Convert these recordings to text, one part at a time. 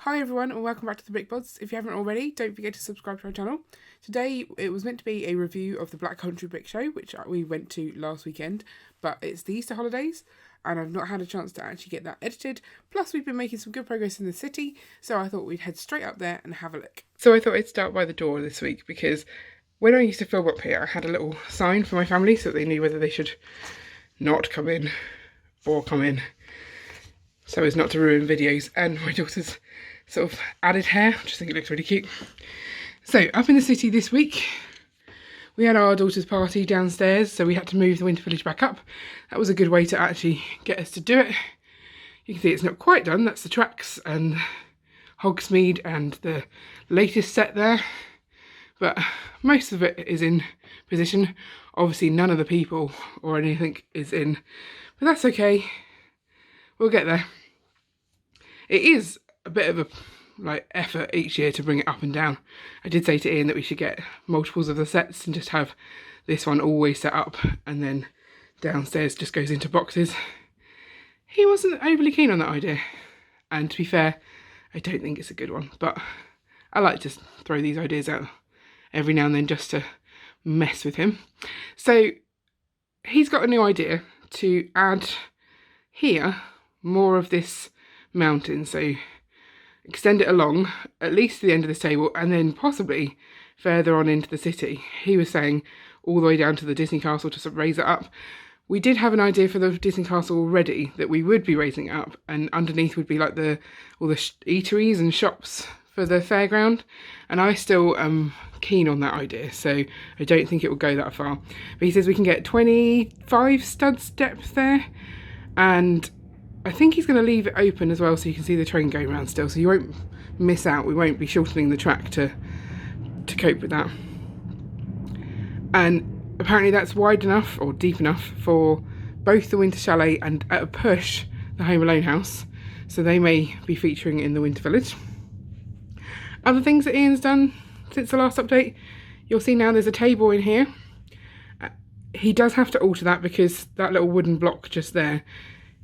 Hi everyone and welcome back to the Big Bods. If you haven't already, don't forget to subscribe to our channel. Today it was meant to be a review of the Black Country Brick Show, which we went to last weekend, but it's the Easter holidays and I've not had a chance to actually get that edited. Plus we've been making some good progress in the city, so I thought we'd head straight up there and have a look. So I thought I'd start by the door this week because when I used to film up here, I had a little sign for my family so that they knew whether they should not come in or come in, so as not to ruin videos. And my daughter's sort of added hair, I just think it looks really cute. So up in the city this week, we had our daughter's party downstairs, so we had to move the Winter Village back up. That was a good way to actually get us to do it. You can see it's not quite done. That's the tracks and Hogsmeade and the latest set there, but most of it is in position. Obviously none of the people or anything is in, but that's okay, we'll get there. It is a bit of a effort each year to bring it up and down. I did say to Ian that we should get multiples of the sets and just have this one always set up and then downstairs just goes into boxes. He wasn't overly keen on that idea, and to be fair, I don't think it's a good one, but I like to throw these ideas out every now and then just to mess with him. So he's got a new idea to add here more of this mountain, so extend it along at least to the end of this table and then possibly further on into the city. He was saying all the way down to the Disney Castle to sort of raise it up. We did have an idea for the Disney Castle already that we would be raising it up, and underneath would be like all the eateries and shops for the fairground, and I still am keen on that idea, so I don't think it will go that far. But he says we can get 25 studs depth there, and I think he's going to leave it open as well so you can see the train going around still, so you won't miss out. We won't be shortening the track to cope with that. And apparently that's wide enough or deep enough for both the Winter Chalet and at a push the Home Alone house, so they may be featuring in the Winter Village. Other things that Ian's done since the last update, you'll see now there's a table in here. He does have to alter that because that little wooden block just there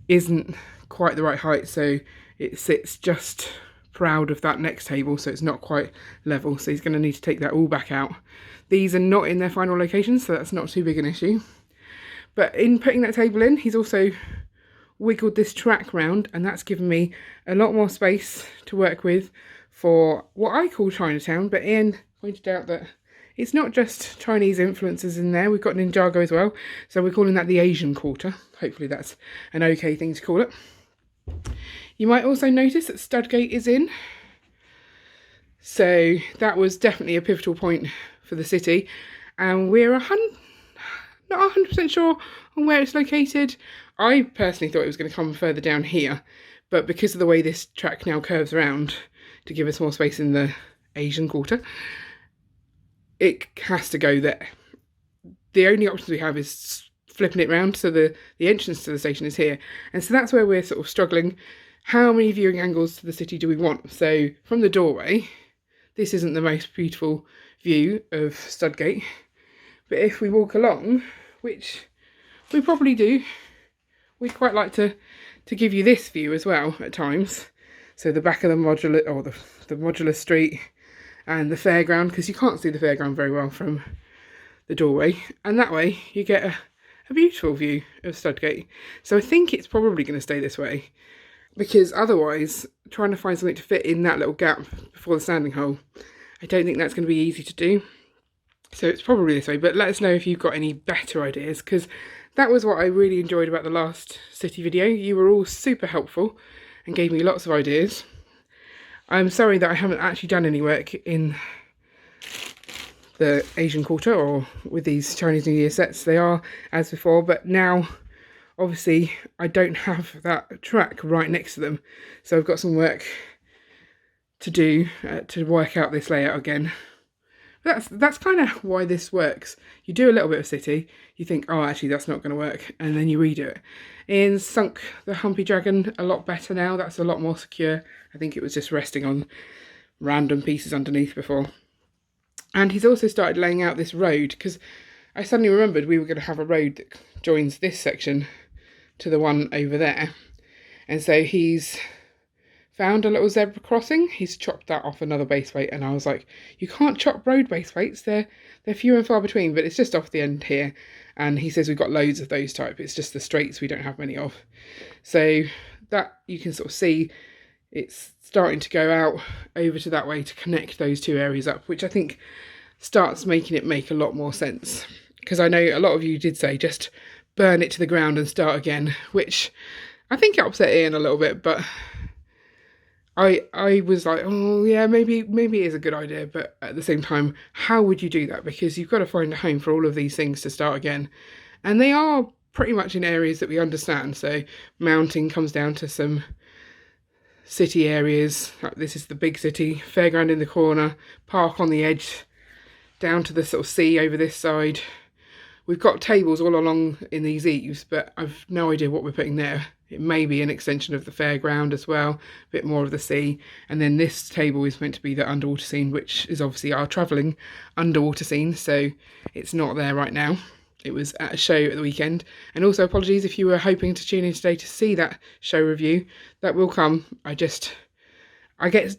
isn't quite the right height, so it sits just proud of that next table, so it's not quite level, so he's going to need to take that all back out. These are not in their final locations, so that's not too big an issue. But in putting that table in, he's also wiggled this track round, and that's given me a lot more space to work with for what I call Chinatown, but Ian pointed out that it's not just Chinese influences in there. We've got Ninjago as well, so we're calling that the Asian Quarter. Hopefully that's an okay thing to call it. You might also notice that Studgate is in, so that was definitely a pivotal point for the city, and we're not 100% sure on where it's located. I personally thought it was going to come further down here, but because of the way this track now curves around to give us more space in the Asian Quarter, it has to go there. The only options we have is flipping it round, so the entrance to the station is here, and so that's where we're sort of struggling. How many viewing angles to the city do we want? So from the doorway, this isn't the most beautiful view of Studgate, but if we walk along, which we probably do, we'd quite like to give you this view as well at times. So the back of the modular, or the modular street, and the fairground, because you can't see the fairground very well from the doorway, and that way you get a beautiful view of Studgate. So I think it's probably going to stay this way, because otherwise trying to find something to fit in that little gap before the standing hole, I don't think that's going to be easy to do. So it's probably this way, but let us know if you've got any better ideas, because that was what I really enjoyed about the last city video. You were all super helpful and gave me lots of ideas. I'm sorry that I haven't actually done any work in the Asian Quarter or with these Chinese New Year sets. They are as before, but now obviously I don't have that track right next to them, so I've got some work to do to work out this layout again. That's kind of why this works. You do a little bit of city, you think, oh actually that's not going to work, and then you redo it. Ian's sunk the Humpy Dragon a lot better now. That's a lot more secure. I think it was just resting on random pieces underneath before. And he's also started laying out this road, because I suddenly remembered we were going to have a road that joins this section to the one over there, and so he's found a little zebra crossing. He's chopped that off another base plate, and I was like, you can't chop road base plates, they're few and far between, but it's just off the end here, and he says we've got loads of those type. It's just the straights we don't have many of. So that you can sort of see it's starting to go out over to that way to connect those two areas up, which I think starts making it make a lot more sense. Because I know a lot of you did say just burn it to the ground and start again, which I think it upset Ian a little bit, but I was like, oh yeah, maybe it is a good idea, but at the same time, how would you do that? Because you've got to find a home for all of these things to start again. And they are pretty much in areas that we understand. So mounting comes down to some city areas. This is the big city, fairground in the corner, park on the edge, down to the sort of sea over this side. We've got tables all along in these eaves, but I've no idea what we're putting there. It may be an extension of the fairground as well, a bit more of the sea. And then this table is meant to be the underwater scene, which is obviously our travelling underwater scene, so it's not there right now. It was at a show at the weekend. And also apologies if you were hoping to tune in today to see that show review. That will come. I get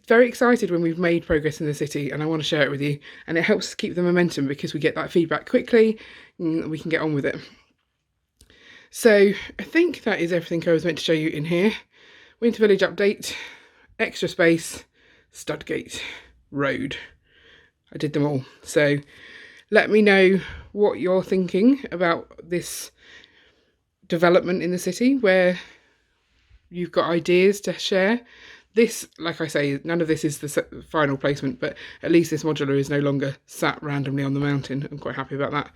very excited when we've made progress in the city, and I want to share it with you. And it helps keep the momentum because we get that feedback quickly and we can get on with it. So I think that is everything I was meant to show you in here. Winter Village update, extra space, Studgate, road. I did them all. So let me know what you're thinking about this development in the city where you've got ideas to share. This, like I say, none of this is the final placement, but at least this modular is no longer sat randomly on the mountain. I'm quite happy about that.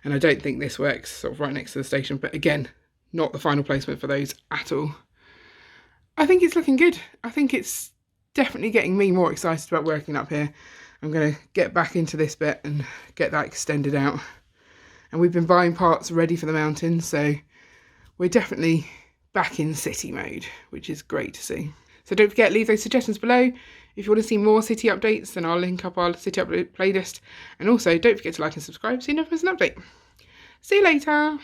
And I don't think this works sort of right next to the station, but again, not the final placement for those at all. I think it's looking good. I think it's definitely getting me more excited about working up here. I'm going to get back into this bit and get that extended out. And we've been buying parts ready for the mountain, so we're definitely back in city mode, which is great to see. So don't forget, leave those suggestions below. If you want to see more city updates, then I'll link up our city update playlist. And also, don't forget to like and subscribe so you never miss an update. See you later.